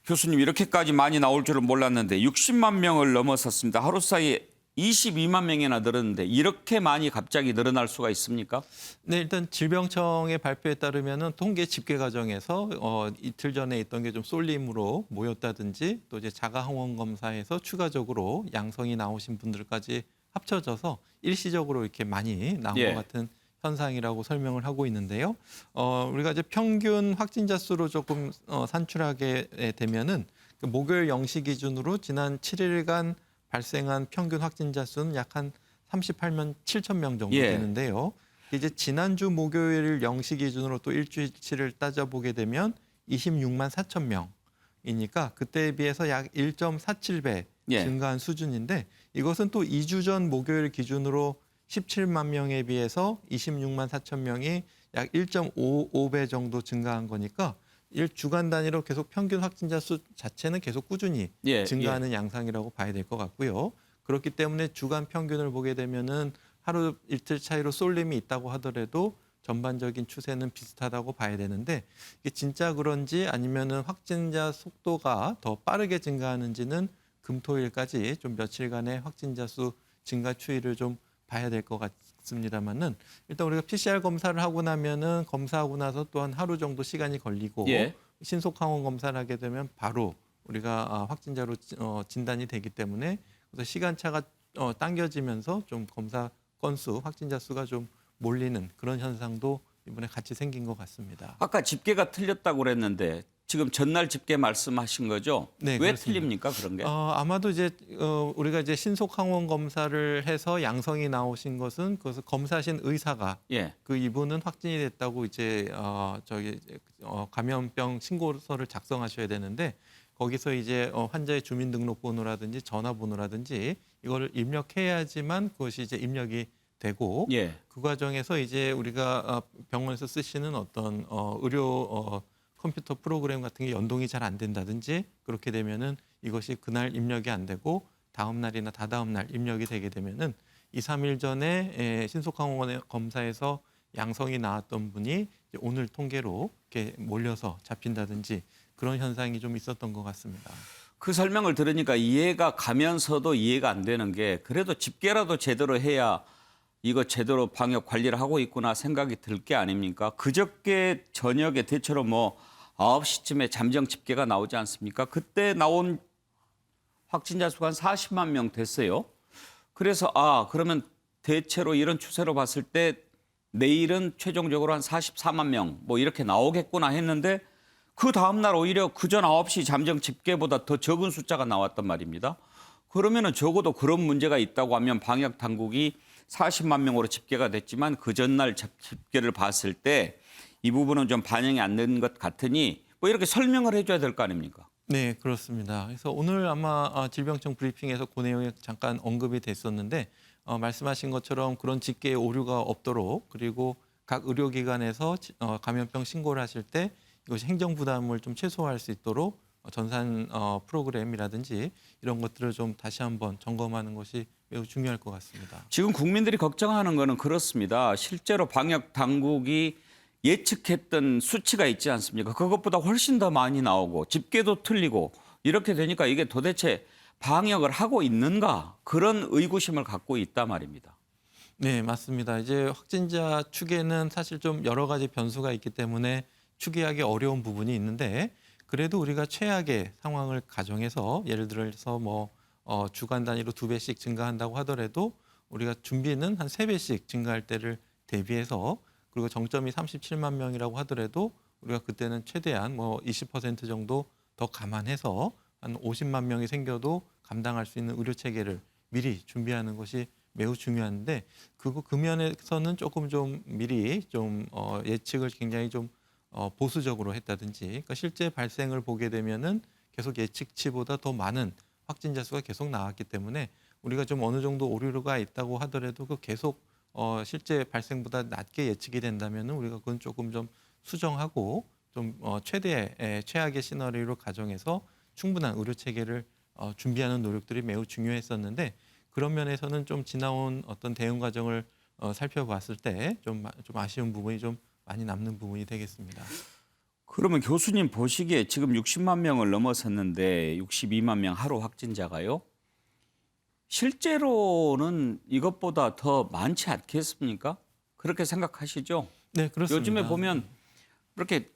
교수님 이렇게까지 많이 나올 줄은 몰랐는데 60만 명을 넘어섰습니다. 하루 사이에 22만 명이나 늘었는데 이렇게 많이 갑자기 늘어날 수가 있습니까? 네, 일단 질병청의 발표에 따르면은 통계 집계 과정에서 이틀 전에 있던 게 좀 쏠림으로 모였다든지 또 이제 자가 항원 검사에서 추가적으로 양성이 나오신 분들까지 합쳐져서 일시적으로 이렇게 많이 나온 예. 것 같은 현상이라고 설명을 하고 있는데요. 우리가 이제 평균 확진자 수로 조금 산출하게 되면은 그 목요일 0시 기준으로 지난 7일간 발생한 평균 확진자 수는 약 한 38만 7천 명 정도 예. 되는데요. 이제 지난주 목요일 0시 기준으로 또 일주일치를 따져보게 되면 26만 4천 명이니까 그때에 비해서 약 1.47배 예. 증가한 수준인데 이것은 또 2주 전 목요일 기준으로 17만 명에 비해서 26만 4천 명이 약 1.55배 정도 증가한 거니까 주간 단위로 계속 평균 확진자 수 자체는 계속 꾸준히 예, 증가하는 양상이라고 봐야 될 것 같고요. 그렇기 때문에 주간 평균을 보게 되면은 하루 이틀 차이로 쏠림이 있다고 하더라도 전반적인 추세는 비슷하다고 봐야 되는데 이게 진짜 그런지 아니면은 확진자 속도가 더 빠르게 증가하는지는 금토일까지 좀 며칠간의 확진자 수 증가 추이를 좀 봐야 될 것 같습니다만은 일단 우리가 PCR 검사를 하고 나면은 검사하고 나서 또한 하루 정도 시간이 걸리고 예. 신속 항원 검사를 하게 되면 바로 우리가 확진자로 진단이 되기 때문에 그래서 시간차가 당겨지면서 좀 검사 건수, 확진자 수가 좀 몰리는 그런 현상도 이번에 같이 생긴 것 같습니다. 아까 집계가 틀렸다고 그랬는데 지금 전날 집계 말씀하신 거죠? 네, 왜 그렇습니다. 틀립니까 그런 게? 아마도 이제 우리가 이제 신속 항원 검사를 해서 양성이 나오신 것은 그것을 검사하신 의사가 예. 그 이분은 확진이 됐다고 이제 감염병 신고서를 작성하셔야 되는데 거기서 이제 환자의 주민등록번호라든지 전화번호라든지 이거를 입력해야지만 그것이 이제 입력이 되고 예. 그 과정에서 이제 우리가 병원에서 쓰시는 어떤 의료 컴퓨터 프로그램 같은 게 연동이 잘 안 된다든지 그렇게 되면은 이것이 그날 입력이 안 되고 다음 날이나 다다음 날 입력이 되게 되면은 2, 3일 전에 신속항원 검사에서 양성이 나왔던 분이 이제 오늘 통계로 이렇게 몰려서 잡힌다든지 그런 현상이 좀 있었던 것 같습니다. 그 설명을 들으니까 이해가 가면서도 이해가 안 되는 게 그래도 집계라도 제대로 해야 이거 제대로 방역 관리를 하고 있구나 생각이 들 게 아닙니까? 그저께 저녁에 대체로 뭐 9시쯤에 잠정 집계가 나오지 않습니까? 그때 나온 확진자 수가 한 40만 명 됐어요. 그래서 그러면 대체로 이런 추세로 봤을 때 내일은 최종적으로 한 44만 명 뭐 이렇게 나오겠구나 했는데 그 다음날 오히려 그전 9시 잠정 집계보다 더 적은 숫자가 나왔단 말입니다. 그러면은 적어도 그런 문제가 있다고 하면 방역 당국이 40만 명으로 집계가 됐지만 그 전날 집계를 봤을 때 이 부분은 좀 반영이 안 된 것 같으니 뭐 이렇게 설명을 해줘야 될 거 아닙니까? 네, 그렇습니다. 그래서 오늘 아마 질병청 브리핑에서 그 내용이 잠깐 언급이 됐었는데 말씀하신 것처럼 그런 집계에 오류가 없도록 그리고 각 의료기관에서 감염병 신고를 하실 때 이것이 행정 부담을 좀 최소화할 수 있도록 전산 프로그램이라든지 이런 것들을 좀 다시 한번 점검하는 것이 매우 중요할 것 같습니다. 지금 국민들이 걱정하는 거는 그렇습니다. 실제로 방역 당국이 예측했던 수치가 있지 않습니까? 그것보다 훨씬 더 많이 나오고 집계도 틀리고 이렇게 되니까 이게 도대체 방역을 하고 있는가 그런 의구심을 갖고 있단 말입니다. 네, 맞습니다. 이제 확진자 추계는 사실 좀 여러 가지 변수가 있기 때문에 추계하기 어려운 부분이 있는데 그래도 우리가 최악의 상황을 가정해서 예를 들어서 뭐 주간 단위로 2배씩 증가한다고 하더라도 우리가 준비는 한 3배씩 증가할 때를 대비해서 그리고 정점이 37만 명이라고 하더라도 우리가 그때는 최대한 뭐 20% 정도 더 감안해서 한 50만 명이 생겨도 감당할 수 있는 의료 체계를 미리 준비하는 것이 매우 중요한데 그 면에서는 조금 좀 미리 좀 예측을 굉장히 좀 보수적으로 했다든지 그러니까 실제 발생을 보게 되면은 계속 예측치보다 더 많은 확진자 수가 계속 나왔기 때문에 우리가 좀 어느 정도 오류가 있다고 하더라도 그 계속 실제 발생보다 낮게 예측이 된다면은 우리가 그건 조금 좀 수정하고 좀 최악의 시나리오로 가정해서 충분한 의료 체계를 준비하는 노력들이 매우 중요했었는데 그런 면에서는 좀 지나온 어떤 대응 과정을 살펴봤을 때 좀 아쉬운 부분이 좀 많이 남는 부분이 되겠습니다. 그러면 교수님 보시기에 지금 60만 명을 넘어섰는데 62만 명 하루 확진자가요. 실제로는 이것보다 더 많지 않겠습니까? 그렇게 생각하시죠? 네, 그렇습니다. 요즘에 보면 그렇게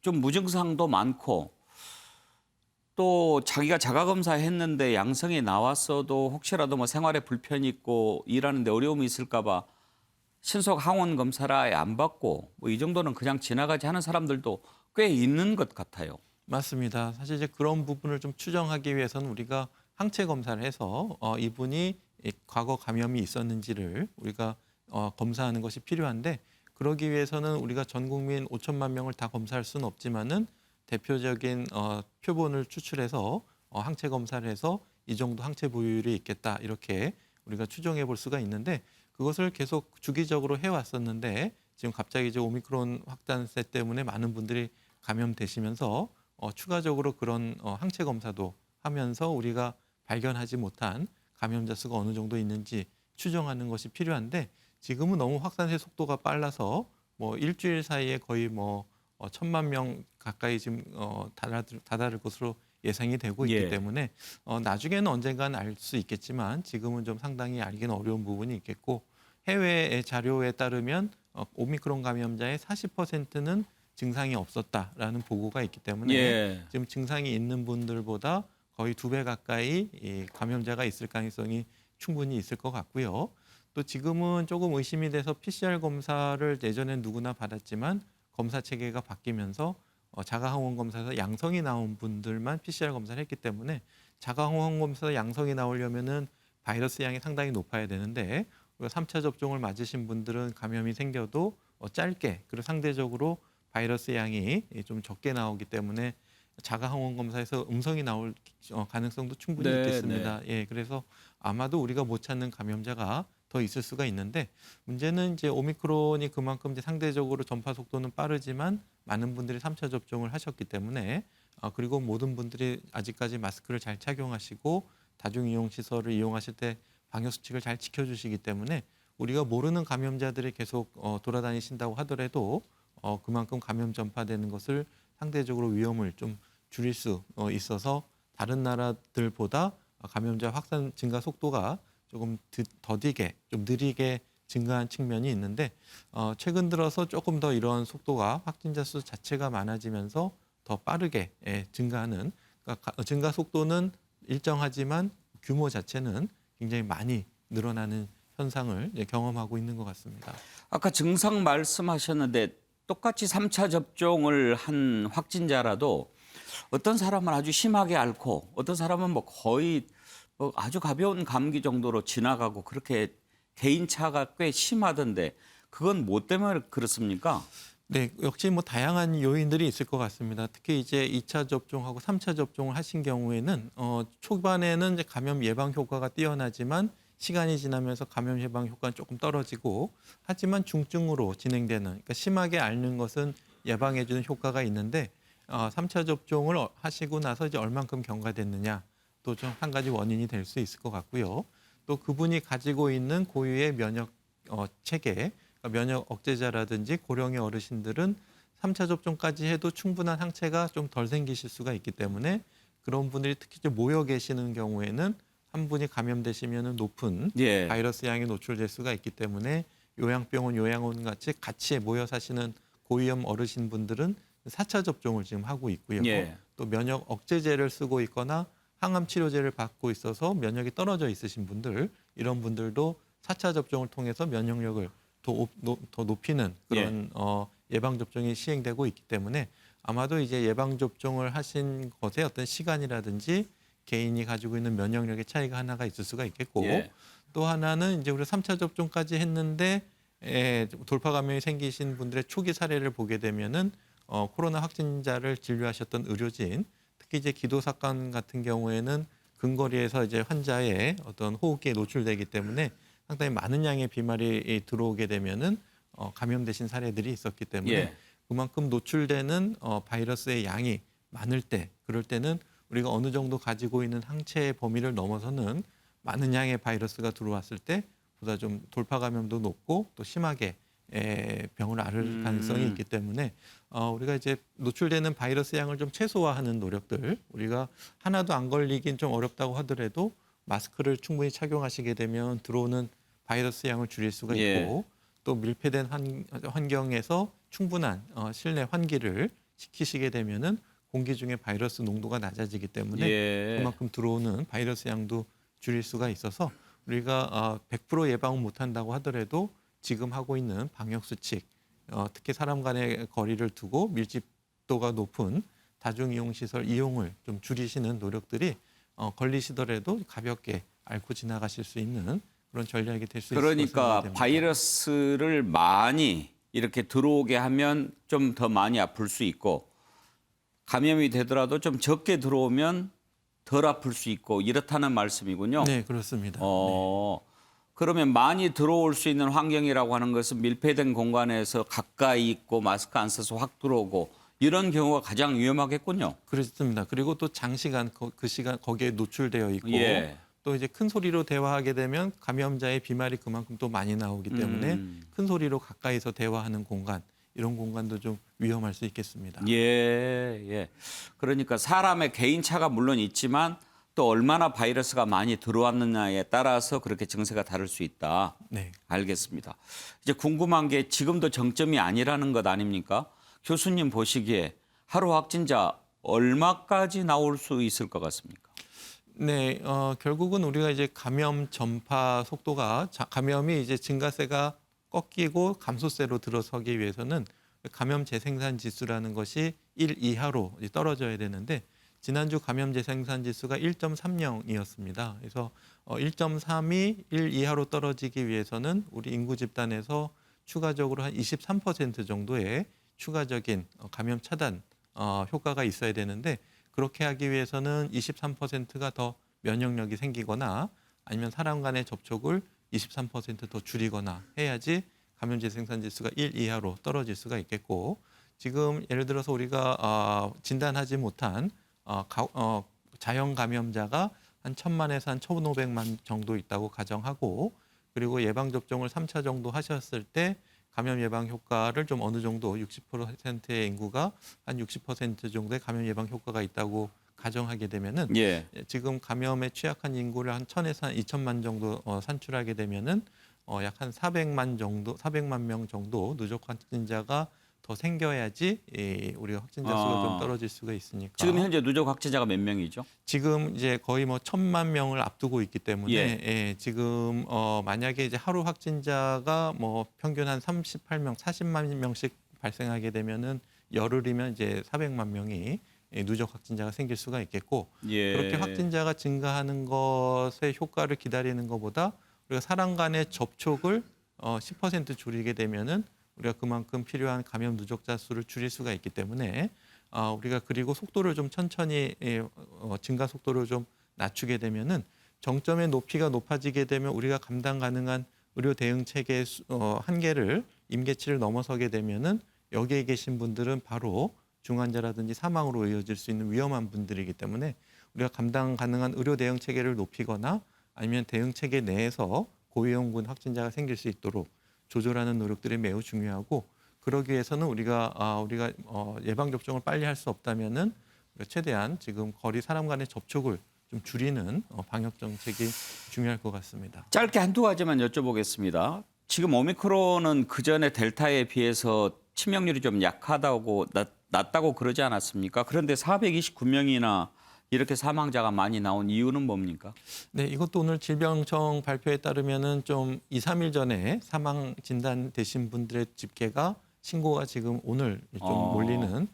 좀 무증상도 많고 또 자기가 자가검사 했는데 양성이 나왔어도 혹시라도 뭐 생활에 불편이 있고 일하는데 어려움이 있을까 봐 신속 항원 검사를 아예 안 받고 뭐 이 정도는 그냥 지나가지 하는 사람들도 꽤 있는 것 같아요. 맞습니다. 사실 이제 그런 부분을 좀 추정하기 위해서는 우리가 항체 검사를 해서 이분이 이 과거 감염이 있었는지를 우리가 검사하는 것이 필요한데, 그러기 위해서는 우리가 전 국민 5천만 명을 다 검사할 수는 없지만은 대표적인 표본을 추출해서 항체 검사를 해서 이 정도 항체 보유율이 있겠다, 이렇게 우리가 추정해 볼 수가 있는데, 그것을 계속 주기적으로 해왔었는데 지금 갑자기 이제 오미크론 확산세 때문에 많은 분들이 감염되시면서 추가적으로 그런 항체 검사도 하면서 우리가 발견하지 못한 감염자 수가 어느 정도 있는지 추정하는 것이 필요한데, 지금은 너무 확산세 속도가 빨라서 뭐 일주일 사이에 거의 뭐 1,000만 명 가까이 지금 다다를 것으로 예상이 되고 있기 예. 때문에 나중에는 언젠가는 알 수 있겠지만 지금은 좀 상당히 알기는 어려운 부분이 있겠고, 해외의 자료에 따르면 오미크론 감염자의 40%는 증상이 없었다라는 보고가 있기 때문에 예. 지금 증상이 있는 분들보다 거의 2배 가까이 이 감염자가 있을 가능성이 충분히 있을 것 같고요. 또 지금은 조금 의심이 돼서 PCR 검사를 예전엔 누구나 받았지만 검사 체계가 바뀌면서 자가항원 검사에서 양성이 나온 분들만 PCR 검사를 했기 때문에 자가항원 검사에서 양성이 나오려면은 바이러스 양이 상당히 높아야 되는데, 우리가 3차 접종을 맞으신 분들은 감염이 생겨도 짧게, 그리고 상대적으로 바이러스 양이 좀 적게 나오기 때문에 자가항원 검사에서 음성이 나올 가능성도 충분히 네, 있겠습니다. 예, 그래서 아마도 우리가 못 찾는 감염자가 더 있을 수가 있는데, 문제는 이제 오미크론이 그만큼 이제 상대적으로 전파 속도는 빠르지만 많은 분들이 3차 접종을 하셨기 때문에 그리고 모든 분들이 아직까지 마스크를 잘 착용하시고 다중이용 시설을 이용하실 때 방역 수칙을 잘 지켜주시기 때문에 우리가 모르는 감염자들이 계속 돌아다니신다고 하더라도 그만큼 감염 전파되는 것을 상대적으로 위험을 좀 줄일 수 있어서 다른 나라들보다 감염자 확산 증가 속도가 조금 더디게, 좀 느리게 증가한 측면이 있는데, 최근 들어서 조금 더 이런 속도가, 확진자 수 자체가 많아지면서 더 빠르게 증가하는, 그러니까 증가 속도는 일정하지만 규모 자체는 굉장히 많이 늘어나는 현상을 경험하고 있는 것 같습니다. 아까 증상 말씀하셨는데 똑같이 3차 접종을 한 확진자라도 어떤 사람은 아주 심하게 앓고 어떤 사람은 뭐 거의 뭐 아주 가벼운 감기 정도로 지나가고 그렇게 개인차가 꽤 심하던데 그건 뭐 때문에 그렇습니까? 네, 역시 뭐 다양한 요인들이 있을 것 같습니다. 특히 이제 2차 접종하고 3차 접종을 하신 경우에는 초반에는 이제 감염 예방 효과가 뛰어나지만 시간이 지나면서 감염 예방 효과는 조금 떨어지고, 하지만 중증으로 진행되는, 그러니까 심하게 앓는 것은 예방해주는 효과가 있는데 3차 접종을 하시고 나서 이제 얼만큼 경과됐느냐, 또 좀 한 가지 원인이 될 수 있을 것 같고요. 또 그분이 가지고 있는 고유의 면역 체계, 그러니까 면역 억제자라든지 고령의 어르신들은 3차 접종까지 해도 충분한 항체가 좀 덜 생기실 수가 있기 때문에 그런 분들이 특히 좀 모여 계시는 경우에는 한 분이 감염되시면 높은 예. 바이러스 양에 노출될 수가 있기 때문에 요양병원, 요양원 같이 모여 사시는 고위험 어르신 분들은 4차 접종을 지금 하고 있고요. 예. 또 면역 억제제를 쓰고 있거나 항암 치료제를 받고 있어서 면역이 떨어져 있으신 분들, 이런 분들도 4차 접종을 통해서 면역력을 더 높이는 그런 예방 접종이 시행되고 있기 때문에 아마도 이제 예방 접종을 하신 것의 어떤 시간이라든지 개인이 가지고 있는 면역력의 차이가 하나가 있을 수가 있겠고, 예. 또 하나는 이제 우리 3차 접종까지 했는데 돌파 감염이 생기신 분들의 초기 사례를 보게 되면은 코로나 확진자를 진료하셨던 의료진, 특히 이제 기도사건 같은 경우에는 근거리에서 이제 환자의 어떤 호흡기에 노출되기 때문에 상당히 많은 양의 비말이 들어오게 되면은 감염되신 사례들이 있었기 때문에 예. 그만큼 노출되는 바이러스의 양이 많을 때, 그럴 때는 우리가 어느 정도 가지고 있는 항체의 범위를 넘어서는 많은 양의 바이러스가 들어왔을 때 보다 좀 돌파 감염도 높고 또 심하게 병을 앓을 가능성이 있기 때문에 우리가 이제 노출되는 바이러스 양을 좀 최소화하는 노력들, 우리가 하나도 안 걸리긴 좀 어렵다고 하더라도 마스크를 충분히 착용하시게 되면 들어오는 바이러스 양을 줄일 수가 있고 예. 또 밀폐된 환경에서 충분한 실내 환기를 시키시게 되면은 공기 중에 바이러스 농도가 낮아지기 때문에 예. 그만큼 들어오는 바이러스 양도 줄일 수가 있어서 우리가 100% 예방은 못한다고 하더라도 지금 하고 있는 방역 수칙, 특히 사람 간의 거리를 두고 밀집도가 높은 다중이용시설 이용을 좀 줄이시는 노력들이 걸리시더라도 가볍게 앓고 지나가실 수 있는 그런 전략이 될 수 있을 것으로 그러니까 생각됩니다. 바이러스를 많이 이렇게 들어오게 하면 좀 더 많이 아플 수 있고 감염이 되더라도 좀 적게 들어오면 덜 아플 수 있고 이렇다는 말씀이군요. 네, 그렇습니다. 네. 그러면 많이 들어올 수 있는 환경이라고 하는 것은 밀폐된 공간에서 가까이 있고 마스크 안 써서 확 들어오고 이런 경우가 가장 위험하겠군요. 그렇습니다. 그리고 또 장시간 그 시간 거기에 노출되어 있고 예. 또 이제 큰 소리로 대화하게 되면 감염자의 비말이 그만큼 또 많이 나오기 때문에 큰 소리로 가까이서 대화하는 공간, 이런 공간도 좀 위험할 수 있겠습니다. 예, 예. 그러니까 사람의 개인차가 물론 있지만 또 얼마나 바이러스가 많이 들어왔느냐에 따라서 그렇게 증세가 다를 수 있다. 네. 알겠습니다. 이제 궁금한 게 지금도 정점이 아니라는 것 아닙니까? 교수님 보시기에 하루 확진자 얼마까지 나올 수 있을 것 같습니까? 네, 결국은 우리가 이제 감염 전파 속도가 감염이 이제 증가세가 꺾이고 감소세로 들어서기 위해서는 감염 재생산 지수라는 것이 1 이하로 이제 떨어져야 되는데 지난주 감염 재생산 지수가 1.30이었습니다. 그래서 1.3이 1 이하로 떨어지기 위해서는 우리 인구 집단에서 추가적으로 한 23% 정도의 추가적인 감염 차단 효과가 있어야 되는데 그렇게 하기 위해서는 23%가 더 면역력이 생기거나 아니면 사람 간의 접촉을 23%더 줄이거나 해야지 감염 재생산 지수가 1 이하로 떨어질 수가 있겠고 지금 예를 들어서 우리가 진단하지 못한 자연 감염자가 한 1,000만에서 한 1,500만 정도 있다고 가정하고 그리고 예방 접종을 3차 정도 하셨을 때 감염 예방 효과를 좀 어느 정도 60%의 인구가 한 60% 정도의 감염 예방 효과가 있다고 가정하게 되면은 예. 지금 감염에 취약한 인구를 한 1,000에서 한 2,000만 정도 산출하게 되면은 약 한 400만 정도, 400만 명 정도 누적 확진자가 더 생겨야지 우리가 확진자 수가 좀 떨어질 수가 있으니까. 지금 현재 누적 확진자가 몇 명이죠? 지금 이제 거의 뭐 1,000만 명을 앞두고 있기 때문에 예. 지금 만약에 이제 하루 확진자가 뭐 평균 한 38명, 40만 명씩 발생하게 되면은 열흘이면 이제 400만 명이 누적 확진자가 생길 수가 있겠고 예. 그렇게 확진자가 증가하는 것의 효과를 기다리는 것보다 우리가 사람 간의 접촉을 10% 줄이게 되면은 우리가 그만큼 필요한 감염 누적자 수를 줄일 수가 있기 때문에 우리가 그리고 속도를 좀 천천히 증가 속도를 좀 낮추게 되면은 정점의 높이가 높아지게 되면 우리가 감당 가능한 의료 대응 체계의 한계를 임계치를 넘어서게 되면은 여기에 계신 분들은 바로 중환자라든지 사망으로 이어질 수 있는 위험한 분들이기 때문에 우리가 감당 가능한 의료 대응 체계를 높이거나 아니면 대응 체계 내에서 고위험군 확진자가 생길 수 있도록 조절하는 노력들이 매우 중요하고 그러기 위해서는 우리가 예방 접종을 빨리 할 수 없다면은 최대한 지금 사람 간의 접촉을 좀 줄이는 방역 정책이 중요할 것 같습니다. 짧게 한두 가지만 여쭤보겠습니다. 지금 오미크론은 그전에 델타에 비해서 치명률이 좀 약하다고 낮다고 그러지 않았습니까? 그런데 429명이나 이렇게 사망자가 많이 나온 이유는 뭡니까? 네, 이것도 오늘 질병청 발표에 따르면은 좀 2, 3일 전에 사망 진단되신 분들의 집계가 신고가 지금 오늘 좀 몰리는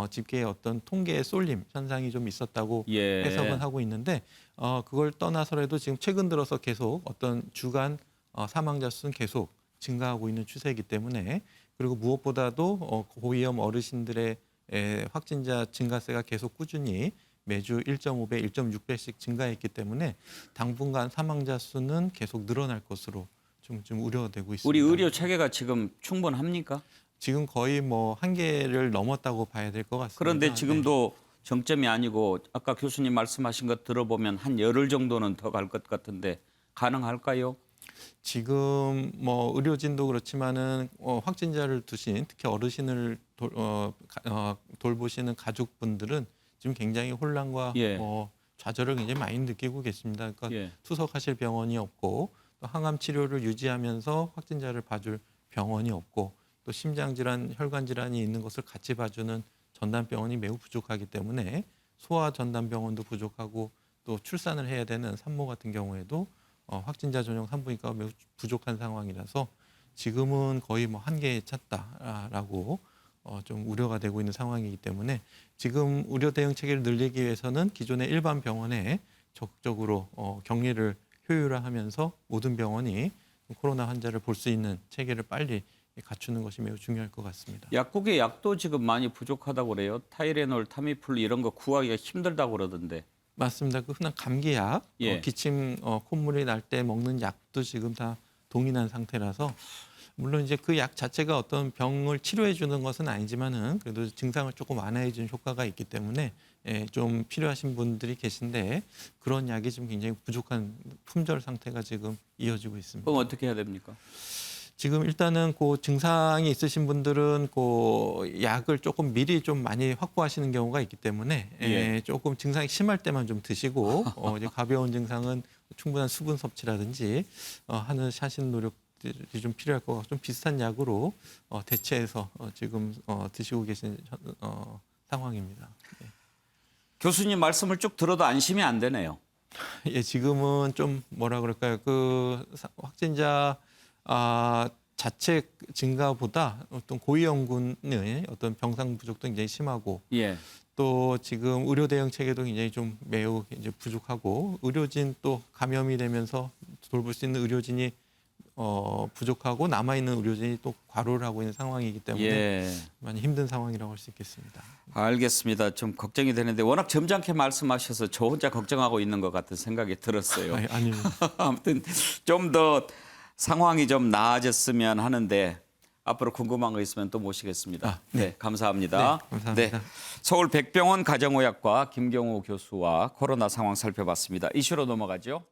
집계의 어떤 통계의 쏠림 현상이 좀 있었다고 예. 해석은 하고 있는데 그걸 떠나서라도 지금 최근 들어서 계속 어떤 주간 사망자 수는 계속 증가하고 있는 추세이기 때문에 그리고 무엇보다도 고위험 어르신들의 확진자 증가세가 계속 꾸준히 매주 1.5배, 1.6배씩 증가했기 때문에 당분간 사망자 수는 계속 늘어날 것으로 좀 우려되고 있습니다. 우리 의료 체계가 지금 충분합니까? 지금 거의 뭐 한계를 넘었다고 봐야 될 것 같습니다. 그런데 지금도 정점이 아니고 아까 교수님 말씀하신 것 들어보면 한 열흘 정도는 더 갈 것 같은데 가능할까요? 지금 뭐 의료진도 그렇지만은 확진자를 두신 특히 어르신을 돌보시는 가족분들은 지금 굉장히 혼란과 예. 좌절을 굉장히 많이 느끼고 계십니다. 그러니까 예. 투석하실 병원이 없고 또 항암 치료를 유지하면서 확진자를 봐줄 병원이 없고 또 심장 질환, 혈관 질환이 있는 것을 같이 봐주는 전담병원이 매우 부족하기 때문에 소아 전담병원도 부족하고 또 출산을 해야 되는 산모 같은 경우에도 확진자 전용 산부인과가 매우 부족한 상황이라서 지금은 거의 뭐 한계에 찼다라고 좀 우려가 되고 있는 상황이기 때문에 지금 의료 대응 체계를 늘리기 위해서는 기존의 일반 병원에 적극적으로 격리를 효율화하면서 모든 병원이 코로나 환자를 볼 수 있는 체계를 빨리 갖추는 것이 매우 중요할 것 같습니다. 약국의 약도 지금 많이 부족하다고 그래요. 타이레놀, 타미플 이런 거 구하기가 힘들다고 그러던데. 맞습니다. 그 흔한 감기약, 예. 기침, 콧물이 날 때 먹는 약도 지금 다 동일한 상태라서 물론 이제 그 약 자체가 어떤 병을 치료해 주는 것은 아니지만은 그래도 증상을 조금 완화해 주는 효과가 있기 때문에 좀 필요하신 분들이 계신데 그런 약이 지금 굉장히 부족한 품절 상태가 지금 이어지고 있습니다. 그럼 어떻게 해야 됩니까? 지금 일단은 그 증상이 있으신 분들은 그 약을 조금 미리 좀 많이 확보하시는 경우가 있기 때문에 예. 조금 증상이 심할 때만 좀 드시고 이제 가벼운 증상은 충분한 수분 섭취라든지 하시는 노력들이 좀 필요할 것 같고 좀 비슷한 약으로 대체해서 지금 드시고 계신 상황입니다. 교수님 말씀을 쭉 들어도 안심이 안 되네요. 예, 지금은 좀 뭐라 그럴까요? 그 확진자 자체 증가보다 어떤 고위험군의 어떤 병상 부족도 굉장히 심하고 예. 또 지금 의료 대응 체계도 굉장히 좀 매우 이제 부족하고 의료진 또 감염이 되면서 돌볼 수 있는 의료진이 부족하고 남아 있는 의료진이 또 과로를 하고 있는 상황이기 때문에 예. 많이 힘든 상황이라고 할 수 있겠습니다. 알겠습니다. 좀 걱정이 되는데 워낙 점잖게 말씀하셔서 저 혼자 걱정하고 있는 것 같은 생각이 들었어요. 아닙니다. 아무튼 좀 더 상황이 좀 나아졌으면 하는데 앞으로 궁금한 거 있으면 또 모시겠습니다. 네, 감사합니다. 네, 감사합니다. 서울 백병원 가정의학과 김경호 교수와 코로나 상황 살펴봤습니다. 이슈로 넘어가죠.